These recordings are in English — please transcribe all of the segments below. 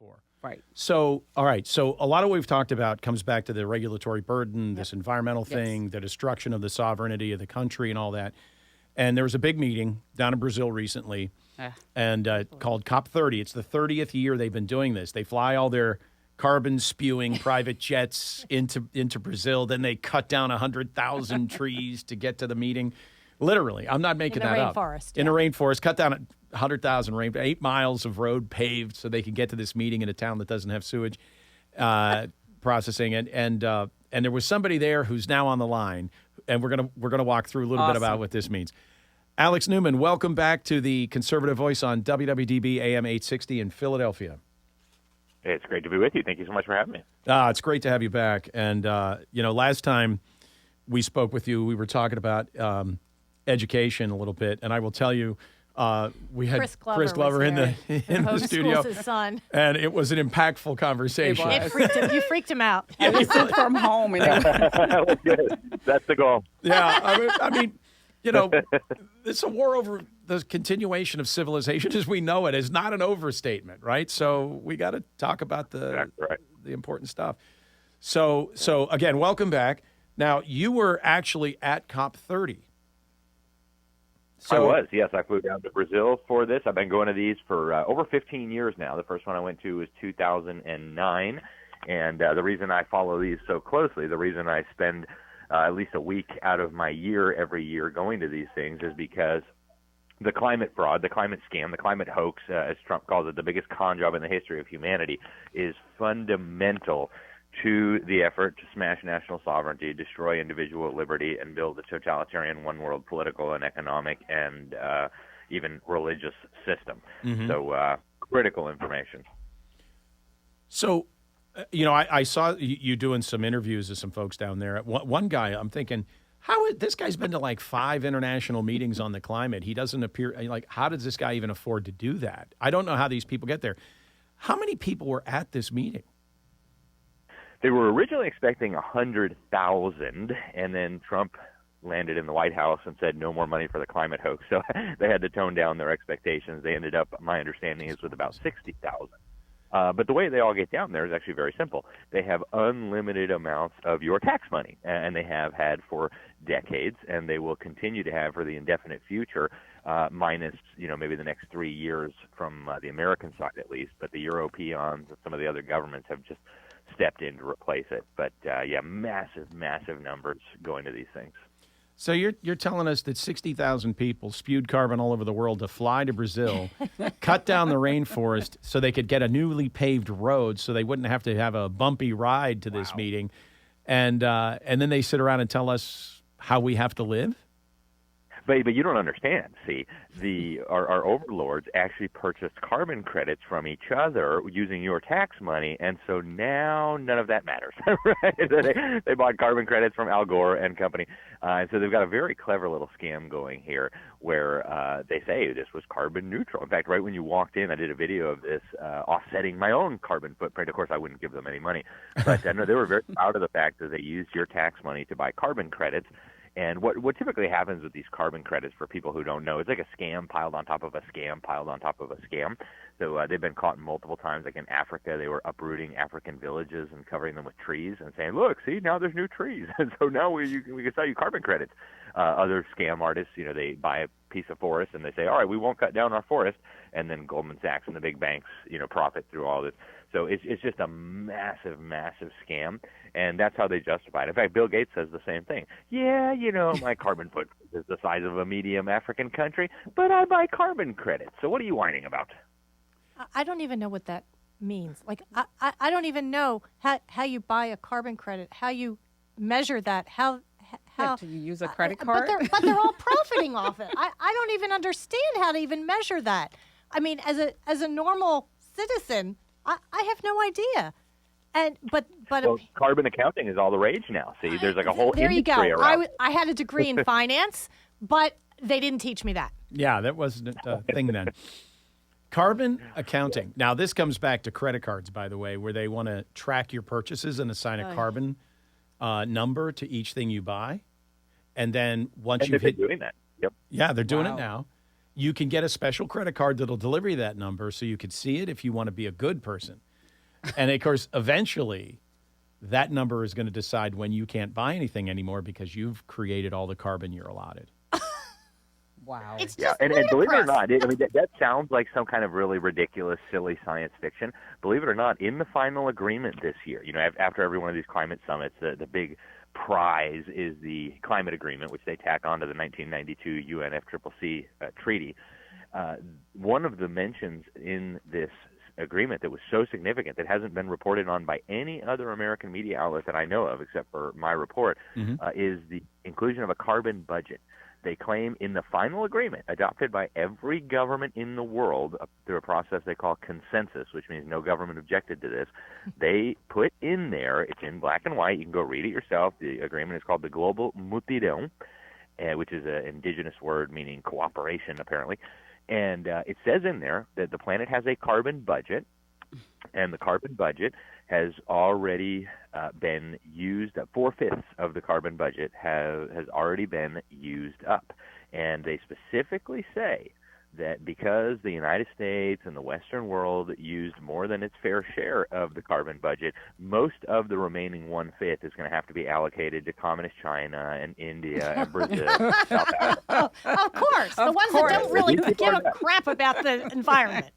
before. Right. So, all right. So a lot of what we've talked about comes back to the regulatory burden, this environmental thing, the destruction of the sovereignty of the country and all that. And there was a big meeting down in Brazil recently and called COP30. It's the 30th year they've been doing this. They fly all their carbon-spewing private jets into Brazil. Then they cut down 100,000 trees to get to the meeting. Literally, I'm not making that up. In the rainforest, cut down 100,000 8 miles of road paved so they can get to this meeting in a town that doesn't have sewage processing. And there was somebody there who's now on the line, and we're gonna walk through a little bit about what this means. Alex Newman, welcome back to the Conservative Voice on WWDB AM 860 in Philadelphia. Hey, it's great to be with you. Thank you so much for having me. It's great to have you back. And last time we spoke with you, we were talking about education a little bit, and I will tell you, we had Chris Glover in the studio, his son. And it was an impactful conversation. It freaked him. You freaked him out. I listened from home. That was good. That's the goal. Yeah, I mean, it's a war over the continuation of civilization as we know it is not an overstatement, right? So we got to talk about the important stuff. So again, welcome back. Now, you were actually at COP30. I was, yes. I flew down to Brazil for this. I've been going to these for over 15 years now. The first one I went to was 2009. And the reason I follow these so closely, the reason I spend at least a week out of my year every year going to these things is because the climate fraud, the climate scam, the climate hoax, as Trump calls it, the biggest con job in the history of humanity, is fundamental to the effort to smash national sovereignty, destroy individual liberty, and build a totalitarian one-world political and economic and even religious system. Mm-hmm. So critical information. So, I saw you doing some interviews with some folks down there. One guy, I'm thinking, this guy's been to like 5 international meetings on the climate. He doesn't appear, how does this guy even afford to do that? I don't know how these people get there. How many people were at this meeting? They were originally expecting 100,000, and then Trump landed in the White House and said no more money for the climate hoax. So they had to tone down their expectations. They ended up, my understanding is, with about 60,000. But the way they all get down there is actually very simple. They have unlimited amounts of your tax money, and they have had for decades, and they will continue to have for the indefinite future, minus, maybe the next 3 years from the American side at least. But the Europeans and some of the other governments have just stepped in to replace it. But, massive numbers going to these things. So you're telling us that 60,000 people spewed carbon all over the world to fly to Brazil, cut down the rainforest so they could get a newly paved road so they wouldn't have to have a bumpy ride to this meeting, and then they sit around and tell us how we have to live? But you don't understand. See, our overlords actually purchased carbon credits from each other using your tax money, and so now none of that matters. Right? They bought carbon credits from Al Gore and company, and so they've got a very clever little scam going here where they say this was carbon neutral. In fact, right when you walked in, I did a video of this offsetting my own carbon footprint. Of course, I wouldn't give them any money, but no, they were very proud of the fact that they used your tax money to buy carbon credits. And what typically happens with these carbon credits, for people who don't know, it's like a scam piled on top of a scam piled on top of a scam. So they've been caught multiple times. Like in Africa, they were uprooting African villages and covering them with trees and saying, look, see, now there's new trees. And so now we can sell you carbon credits. Other scam artists, they buy a piece of forest and they say, all right, we won't cut down our forest. And then Goldman Sachs and the big banks, profit through all this. So it's just a massive scam, and that's how they justify it. In fact, Bill Gates says the same thing. Yeah, my carbon footprint is the size of a medium African country, but I buy carbon credits. So what are you whining about? I don't even know what that means. Like, I don't even know how you buy a carbon credit, how you measure that, how do you use a credit card? But they're all profiting off it. I don't even understand how to even measure that. I mean, as a normal citizen, I have no idea. But carbon accounting is all the rage now. See, there's like a whole there industry you go. around. I had a degree in finance, but they didn't teach me that. Yeah, that wasn't a thing then. Carbon accounting. Now, this comes back to credit cards, by the way, where they want to track your purchases and assign a carbon number to each thing you buy. And then once you've hit doing that. Yep. Yeah, they're doing it now. You can get a special credit card that'll deliver you that number so you can see it if you want to be a good person. And of course, eventually, that number is going to decide when you can't buy anything anymore because you've created all the carbon you're allotted. Wow. It's Yeah, just and believe it or ludicrous. not, that sounds like some kind of really ridiculous, silly science fiction. Believe it or not, in the final agreement this year, after every one of these climate summits, the big prize is the climate agreement, which they tack onto the 1992 UNFCCC treaty. One of the mentions in this agreement that was so significant that hasn't been reported on by any other American media outlet that I know of, except for my report, is the inclusion of a carbon budget. They claim in the final agreement, adopted by every government in the world through a process they call consensus, which means no government objected to this, they put in there, it's in black and white, you can go read it yourself, the agreement is called the Global Mutirão, which is an indigenous word meaning cooperation, apparently. And it says in there that the planet has a carbon budget, and the carbon budget has already been used. 4/5 of the carbon budget has already been used up. And they specifically say that because the United States and the Western world used more than its fair share of the carbon budget, most of the remaining 1/5 is going to have to be allocated to communist China and India and Brazil, South Africa. Of course, the ones that don't really give a crap about the environment.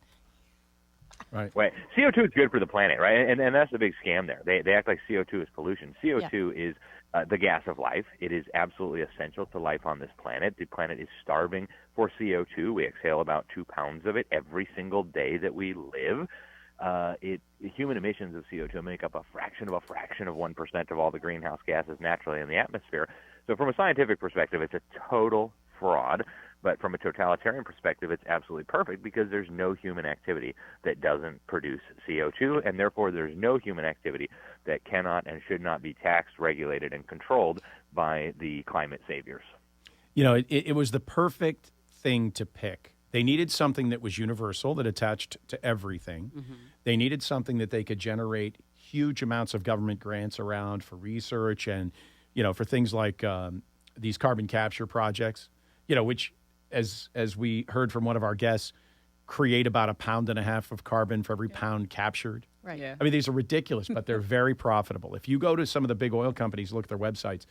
Right. Right. CO2 is good for the planet, right? And that's the big scam there. They act like CO2 is pollution. CO2 is the gas of life. It is absolutely essential to life on this planet. The planet is starving for CO2. We exhale about 2 pounds of it every single day that we live. Human emissions of CO2 make up a fraction of 1% of all the greenhouse gases naturally in the atmosphere. So from a scientific perspective, it's a total fraud. But from a totalitarian perspective, it's absolutely perfect because there's no human activity that doesn't produce CO2, and therefore there's no human activity that cannot and should not be taxed, regulated, and controlled by the climate saviors. It was the perfect thing to pick. They needed something that was universal, that attached to everything. Mm-hmm. They needed something that they could generate huge amounts of government grants around for research and, for things like these carbon capture projects, which, as we heard from one of our guests, create about 1.5 pounds of carbon for every pound captured. Right. Yeah. I mean, these are ridiculous, but they're very profitable. If you go to some of the big oil companies, look at their websites,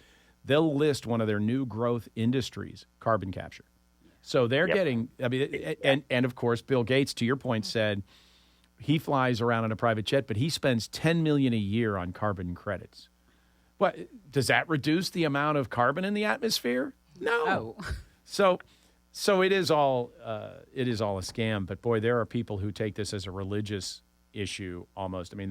they'll list one of their new growth industries, carbon capture. So they're getting, and of course, Bill Gates, to your point, said he flies around in a private jet, but he spends $10 million a year on carbon credits. What, does that reduce the amount of carbon in the atmosphere? No. So it is all a scam. But boy, there are people who take this as a religious issue almost. I mean,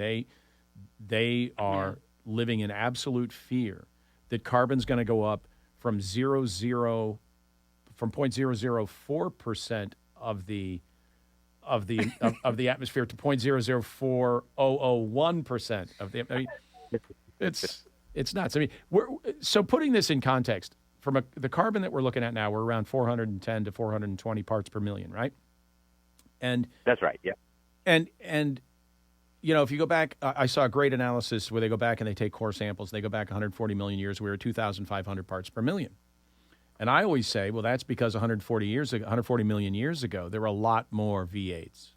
they are living in absolute fear that carbon's going to go up from 0.004% of the atmosphere to 0.004001% of the. I mean, it's nuts. I mean, so putting this in context. From the carbon that we're looking at now, we're around 410 to 420 parts per million, right? And that's right, yeah. And if you go back, I saw a great analysis where they go back and they take core samples. They go back 140 million years. We were 2,500 parts per million. And I always say, well, that's because 140 million years ago, there were a lot more V8s.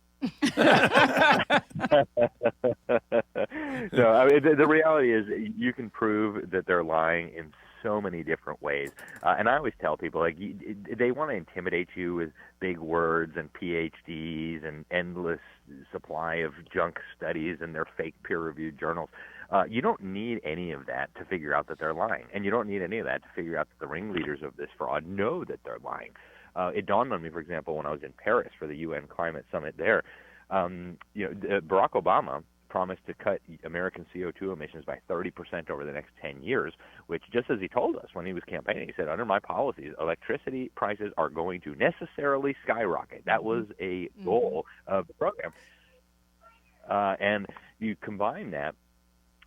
No, I mean, the reality is you can prove that they're lying in so many different ways. And I always tell people, they want to intimidate you with big words and PhDs and endless supply of junk studies and their fake peer-reviewed journals. You don't need any of that to figure out that they're lying. And you don't need any of that to figure out that the ringleaders of this fraud know that they're lying. It dawned on me, for example, when I was in Paris for the UN Climate Summit there, Barack Obama promised to cut American CO2 emissions by 30% over the next 10 years, which, just as he told us when he was campaigning, he said, under my policies, electricity prices are going to necessarily skyrocket. That was a goal of the program. And you combine that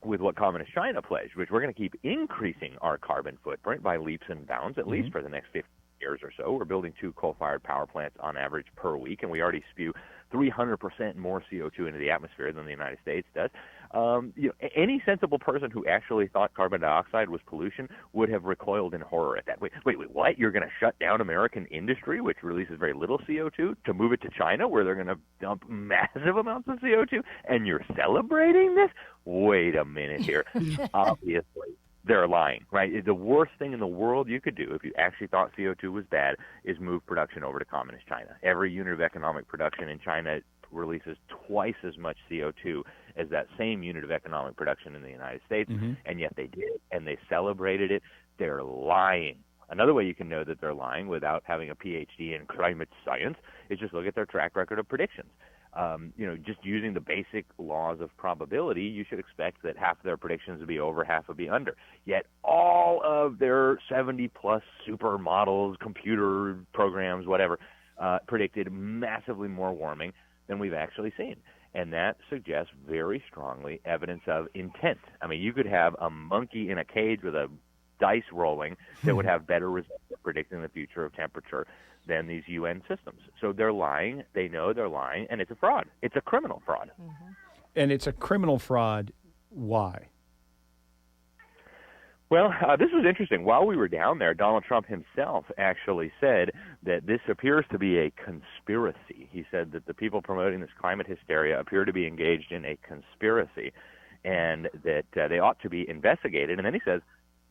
with what Communist China pledged, which we're going to keep increasing our carbon footprint by leaps and bounds, at least for the next 50 years. years or so. We're building 2 coal-fired power plants on average per week, and we already spew 300% more CO2 into the atmosphere than the United States does. Any sensible person who actually thought carbon dioxide was pollution would have recoiled in horror at that. Wait, what? You're going to shut down American industry, which releases very little CO2, to move it to China, where they're going to dump massive amounts of CO2, and you're celebrating this? Wait a minute here. Obviously, they're lying, right? The worst thing in the world you could do if you actually thought CO2 was bad is move production over to communist China. Every unit of economic production in China releases twice as much CO2 as that same unit of economic production in the United States, and yet they did, and they celebrated it. They're lying. Another way you can know that they're lying without having a PhD in climate science is just look at their track record of predictions. Just using the basic laws of probability, you should expect that half of their predictions would be over, half would be under. Yet all of their 70-plus supermodels, computer programs, whatever, predicted massively more warming than we've actually seen. And that suggests very strongly evidence of intent. I mean, you could have a monkey in a cage with a dice rolling that would have better results at predicting the future of temperature than these UN systems. So they're lying. They know they're lying, and it's a fraud. It's a criminal fraud. And it's a criminal fraud. Why? Well, this was interesting. While we were down there, Donald Trump himself actually said that this appears to be a conspiracy. He said that the people promoting this climate hysteria appear to be engaged in a conspiracy and that they ought to be investigated. And then he says,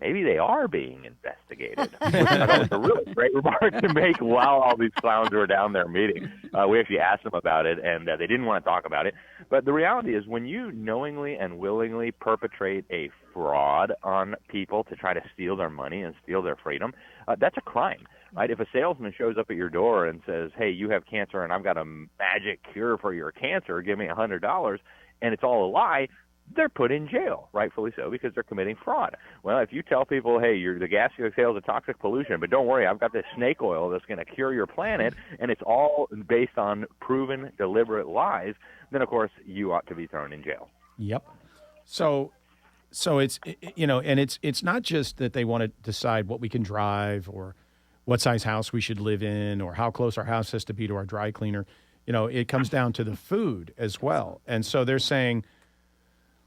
maybe they are being investigated. I thought it was a really great remark to make while all these clowns were down there meeting. We actually asked them about it, and they didn't want to talk about it. But the reality is when you knowingly and willingly perpetrate a fraud on people to try to steal their money and steal their freedom, that's a crime. Right? If a salesman shows up at your door and says, hey, you have cancer and I've got a magic cure for your cancer, give me $100, and it's all a lie, they're put in jail, rightfully so, because they're committing fraud. Well, if you tell people, hey, the gas you exhale is a toxic pollution, but don't worry, I've got this snake oil that's going to cure your planet, and it's all based on proven, deliberate lies, then, of course, you ought to be thrown in jail. Yep. So it's, and it's not just that they want to decide what we can drive or what size house we should live in or how close our house has to be to our dry cleaner. It comes down to the food as well. And so they're saying,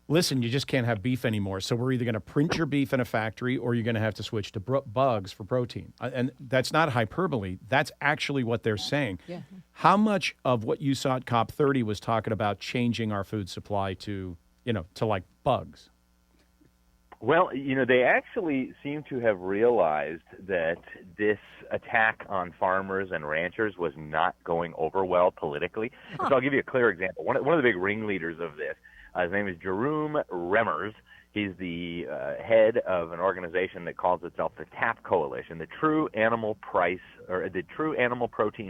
listen, you just can't have beef anymore. So we're either going to print your beef in a factory or you're going to have to switch to bugs for protein. And that's not hyperbole. That's actually what they're saying. Yeah. How much of what you saw at COP30 was talking about changing our food supply to like bugs? Well, they actually seem to have realized that this attack on farmers and ranchers was not going over well politically. Huh. So I'll give you a clear example. One of the big ringleaders of this, his name is Jerome Remmers. He's the head of an organization that calls itself the TAP Coalition, the True Animal Protein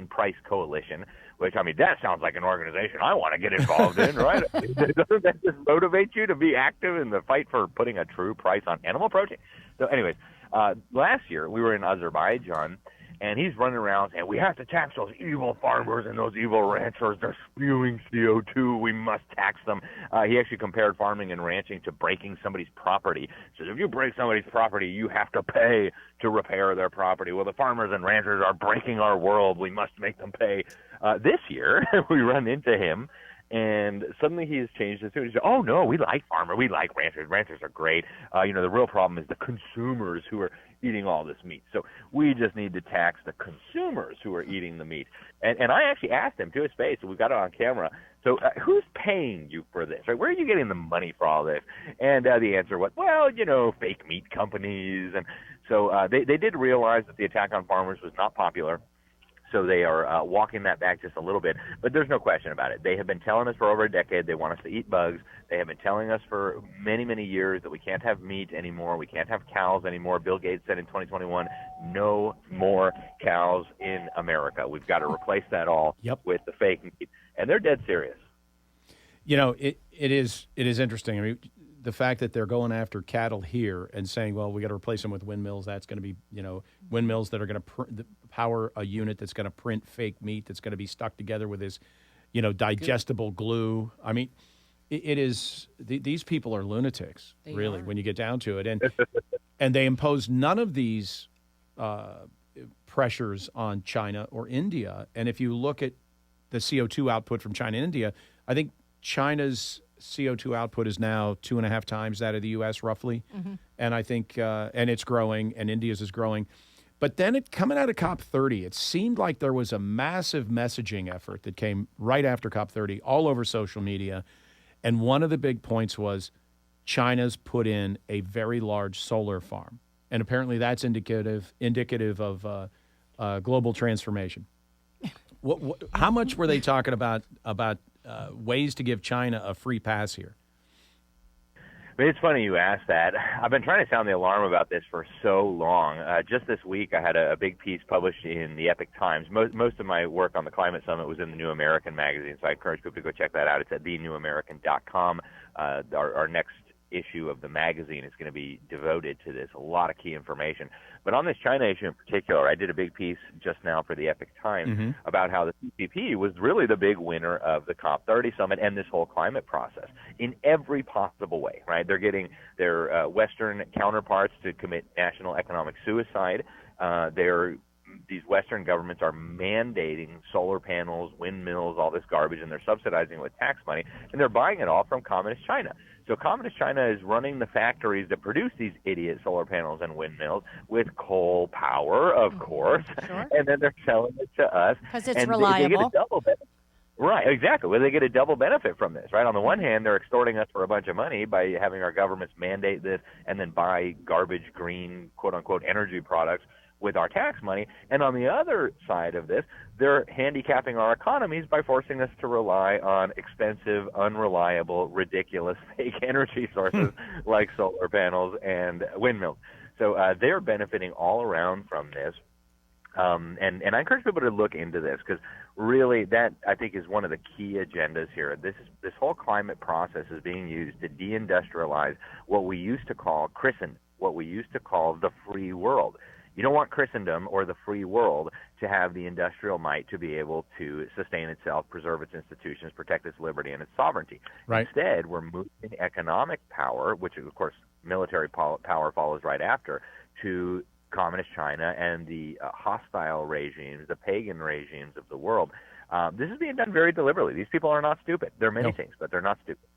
Price Coalition, which, that sounds like an organization I want to get involved in, right? Doesn't that just motivate you to be active in the fight for putting a true price on animal protein? So anyways, last year we were in Azerbaijan, and he's running around saying, we have to tax those evil farmers and those evil ranchers. They're spewing CO2. We must tax them. He actually compared farming and ranching to breaking somebody's property. He says, if you break somebody's property, you have to pay to repair their property. Well, the farmers and ranchers are breaking our world. We must make them pay. This year, we run into him, and suddenly he has changed his tune. He said, oh, no, we like farmers. We like ranchers. Ranchers are great. The real problem is the consumers who are eating all this meat. So we just need to tax the consumers who are eating the meat. And I actually asked him to his face, and we've got it on camera, so who's paying you for this? Right? Where are you getting the money for all this? And the answer was, well, fake meat companies. And so they did realize that the attack on farmers was not popular. So they are walking that back just a little bit. But there's no question about it. They have been telling us for over a decade they want us to eat bugs. They have been telling us for many, many years that we can't have meat anymore. We can't have cows anymore. Bill Gates said in 2021, no more cows in America. We've got to replace that all with the fake meat. And they're dead serious. It is interesting. The fact that they're going after cattle here and saying, well, we got to replace them with windmills. That's going to be, windmills that are going to power a unit that's going to print fake meat that's going to be stuck together with this, digestible glue. It is, these people are lunatics, really, when you get down to it. And they impose none of these pressures on China or India. And if you look at the CO2 output from China and India, I think China's CO2 output is now 2.5 times that of the U.S. roughly. And I think, and it's growing, and India's is growing. But then coming out of COP30, it seemed like there was a massive messaging effort that came right after COP30 all over social media. And one of the big points was China's put in a very large solar farm. And apparently that's indicative of global transformation. How much were they talking about ways to give China a free pass here? I mean, it's funny you asked that. I've been trying to sound the alarm about this for so long. Just this week, I had a big piece published in the Epic Times. Most of my work on the Climate Summit was in the New American magazine, so I encourage people to go check that out. It's at thenewamerican.com. Our next issue of the magazine is going to be devoted to this, a lot of key information. But on this China issue in particular, I did a big piece just now for the Epic Times about how the CCP was really the big winner of the COP30 summit and this whole climate process in every possible way, right? They're getting their Western counterparts to commit national economic suicide. These Western governments are mandating solar panels, windmills, all this garbage, and they're subsidizing it with tax money, and they're buying it all from Communist China. So Communist China is running the factories that produce these idiot solar panels and windmills with coal power, of course, and then they're selling it to us. Because it's and reliable. They get a double benefit. Right, exactly. Well, they get a double benefit from this, right? On the one hand, they're extorting us for a bunch of money by having our governments mandate this and then buy garbage, green, quote-unquote, energy products with our tax money. And on the other side of this, they're handicapping our economies by forcing us to rely on expensive, unreliable, ridiculous fake energy sources like solar panels and windmills. So they're benefiting all around from this. And I encourage people to look into this because really that, I think, is one of the key agendas here. This whole climate process is being used to deindustrialize what we used to call Christendom, what we used to call the free world. You don't want Christendom or the free world to have the industrial might to be able to sustain itself, preserve its institutions, protect its liberty and its sovereignty. Right. Instead, we're moving economic power, which, of course, military power follows right after, to Communist China and the hostile regimes, the pagan regimes of the world. This is being done very deliberately. These people are not stupid. They're many things, but they're not stupid.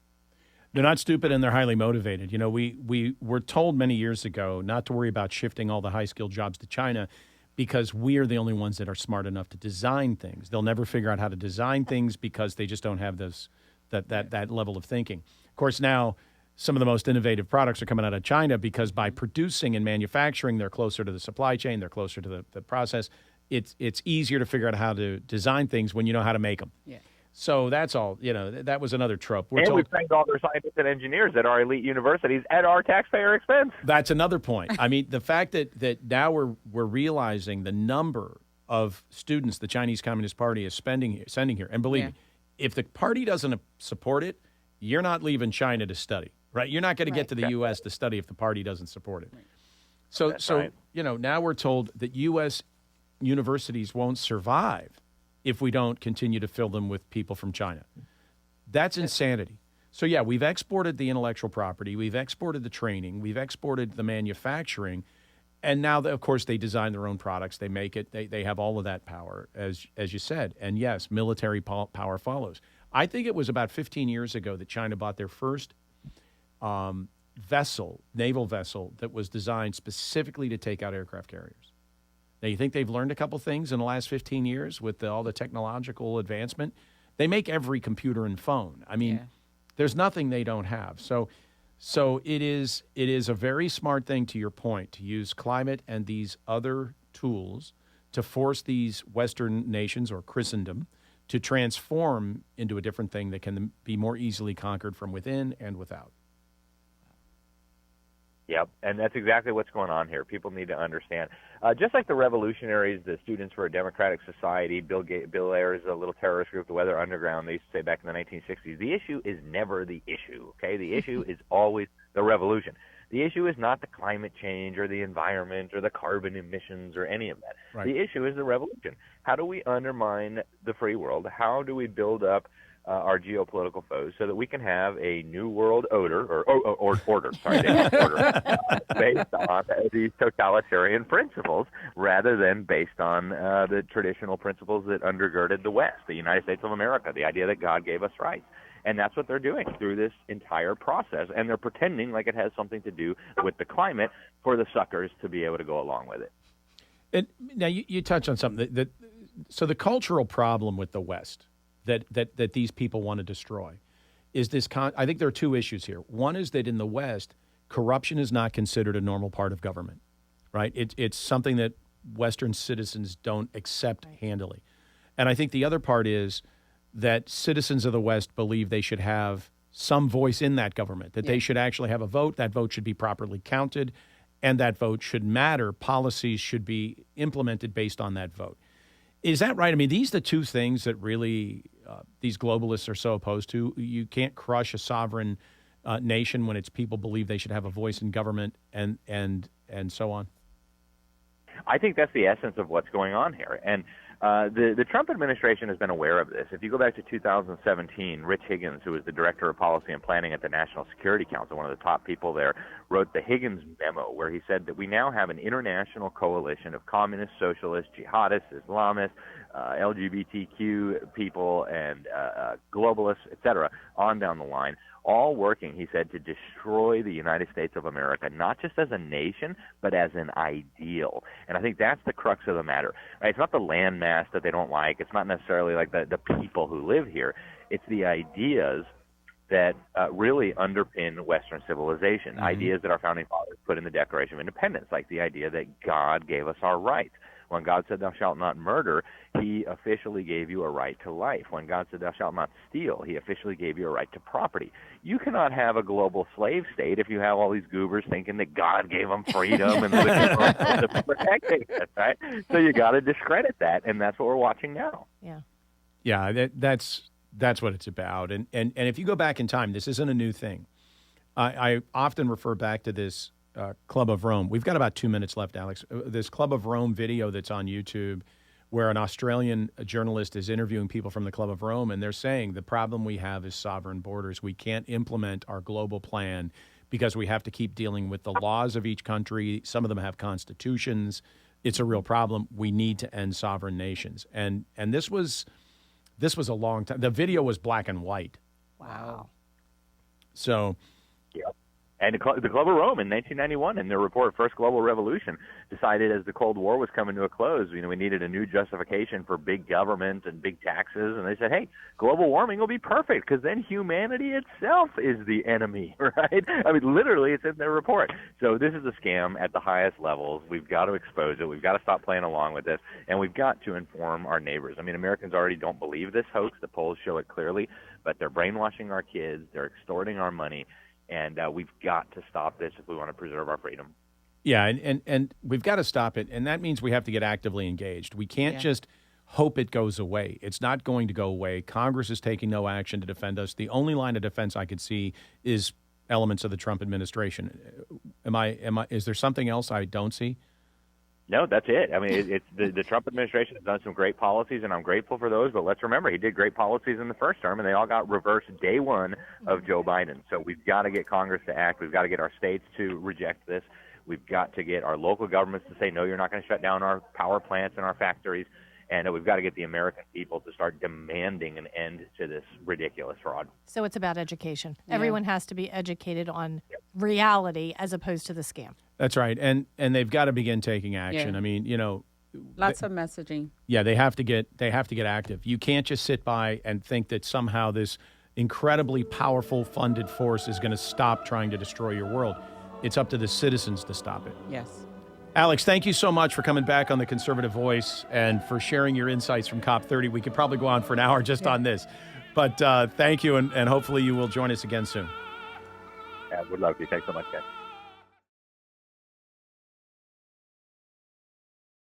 They're not stupid, and they're highly motivated. You know, we were told many years ago not to worry about shifting all the high-skilled jobs to China because we are the only ones that are smart enough to design things. They'll never figure out how to design things because they just don't have that level of thinking. Of course, now some of the most innovative products are coming out of China because by producing and manufacturing, they're closer to the supply chain, they're closer to the process. It's easier to figure out how to design things when you know how to make them. Yeah. So that's all, that was another trope. We've trained all their scientists and engineers at our elite universities at our taxpayer expense. That's another point. I mean, the fact that now we're realizing the number of students the Chinese Communist Party is sending here. And believe me, if the party doesn't support it, you're not leaving China to study, right? You're not going to get to the U.S. to study if the party doesn't support it. Right. So now we're told that U.S. universities won't survive if we don't continue to fill them with people from China. That's insanity. So, yeah, we've exported the intellectual property. We've exported the training. We've exported the manufacturing. And now, of course, they design their own products. They make it. They have all of that power, as you said. And, yes, military power follows. I think it was about 15 years ago that China bought their first naval vessel, that was designed specifically to take out aircraft carriers. Now, you think they've learned a couple things in the last 15 years with all the technological advancement? They make every computer and phone. I mean, there's nothing they don't have. So it is a very smart thing, to your point, to use climate and these other tools to force these Western nations, or Christendom, to transform into a different thing that can be more easily conquered from within and without. Yep, and that's exactly what's going on here. People need to understand. Just like the revolutionaries, the Students for a Democratic Society, Bill Ayers, a little terrorist group, the Weather Underground, they used to say back in the 1960s, the issue is never the issue, okay? The issue is always the revolution. The issue is not the climate change or the environment or the carbon emissions or any of that. Right. The issue is the revolution. How do we undermine the free world? How do we build up our geopolitical foes, so that we can have a new world order, based on these totalitarian principles, rather than based on the traditional principles that undergirded the West, the United States of America, the idea that God gave us rights. And that's what they're doing through this entire process. And they're pretending like it has something to do with the climate for the suckers to be able to go along with it. And now you touch on something so the cultural problem with the West that these people want to destroy is this. I think there are two issues here. One is that in the West, corruption is not considered a normal part of government, right? It's something that Western citizens don't accept handily. And I think the other part is that citizens of the West believe they should have some voice in that government, that they should actually have a vote, that vote should be properly counted, and that vote should matter. Policies should be implemented based on that vote. Is that right? I mean, these are the two things that really these globalists are so opposed to. You can't crush a sovereign nation when its people believe they should have a voice in government and so on. I think that's the essence of what's going on here. And the Trump administration has been aware of this. If you go back to 2017, Rich Higgins, who was the director of policy and planning at the National Security Council, one of the top people there, wrote the Higgins memo, where he said that we now have an international coalition of communists, socialists, jihadists, Islamists, LGBTQ people, and globalists, et cetera, on down the line, all working, he said, to destroy the United States of America, not just as a nation, but as an ideal. And I think that's the crux of the matter. Right? It's not the landmass that they don't like. It's not necessarily like the people who live here. It's the ideas that really underpin Western civilization, ideas that our founding fathers put in the Declaration of Independence, like the idea that God gave us our rights. When God said, "Thou shalt not murder," he officially gave you a right to life. When God said, "Thou shalt not steal," he officially gave you a right to property. You cannot have a global slave state if you have all these goobers thinking that God gave them freedom and the protecting us, right? So you got to discredit that, and that's what we're watching now. Yeah, that's what it's about. And if you go back in time, this isn't a new thing. I often refer back to this Club of Rome. We've got about 2 minutes left, Alex. This Club of Rome video that's on YouTube where an Australian journalist is interviewing people from the Club of Rome, and they're saying the problem we have is sovereign borders. We can't implement our global plan because we have to keep dealing with the laws of each country. Some of them have constitutions. It's a real problem. We need to end sovereign nations. And this was a long time. The video was black and white. Wow. So... Yeah. And the Club of Rome in 1991, in their report, First Global Revolution, decided as the Cold War was coming to a close, we needed a new justification for big government and big taxes. And they said, hey, global warming will be perfect because then humanity itself is the enemy, right? I mean, literally, it's in their report. So this is a scam at the highest levels. We've got to expose it. We've got to stop playing along with this. And we've got to inform our neighbors. I mean, Americans already don't believe this hoax. The polls show it clearly. But they're brainwashing our kids. They're extorting our money. And we've got to stop this if we want to preserve our freedom. Yeah, and we've got to stop it. And that means we have to get actively engaged. We can't just hope it goes away. It's not going to go away. Congress is taking no action to defend us. The only line of defense I could see is elements of the Trump administration. Is there something else I don't see? No, that's it. I mean, it's the Trump administration has done some great policies, and I'm grateful for those. But let's remember, he did great policies in the first term, and they all got reversed day one of Joe Biden. So we've got to get Congress to act. We've got to get our states to reject this. We've got to get our local governments to say, no, you're not going to shut down our power plants and our factories. And we've got to get the American people to start demanding an end to this ridiculous fraud. So it's about education. Yeah. Everyone has to be educated on reality as opposed to the scam. That's right. And they've got to begin taking action. Yeah. I mean, lots of messaging. Yeah, they have to get active. You can't just sit by and think that somehow this incredibly powerful funded force is going to stop trying to destroy your world. It's up to the citizens to stop it. Yes. Alex, thank you so much for coming back on The Conservative Voice and for sharing your insights from COP30. We could probably go on for an hour just on this. But thank you, and hopefully you will join us again soon. Yeah, would love to. Thanks so much, guys.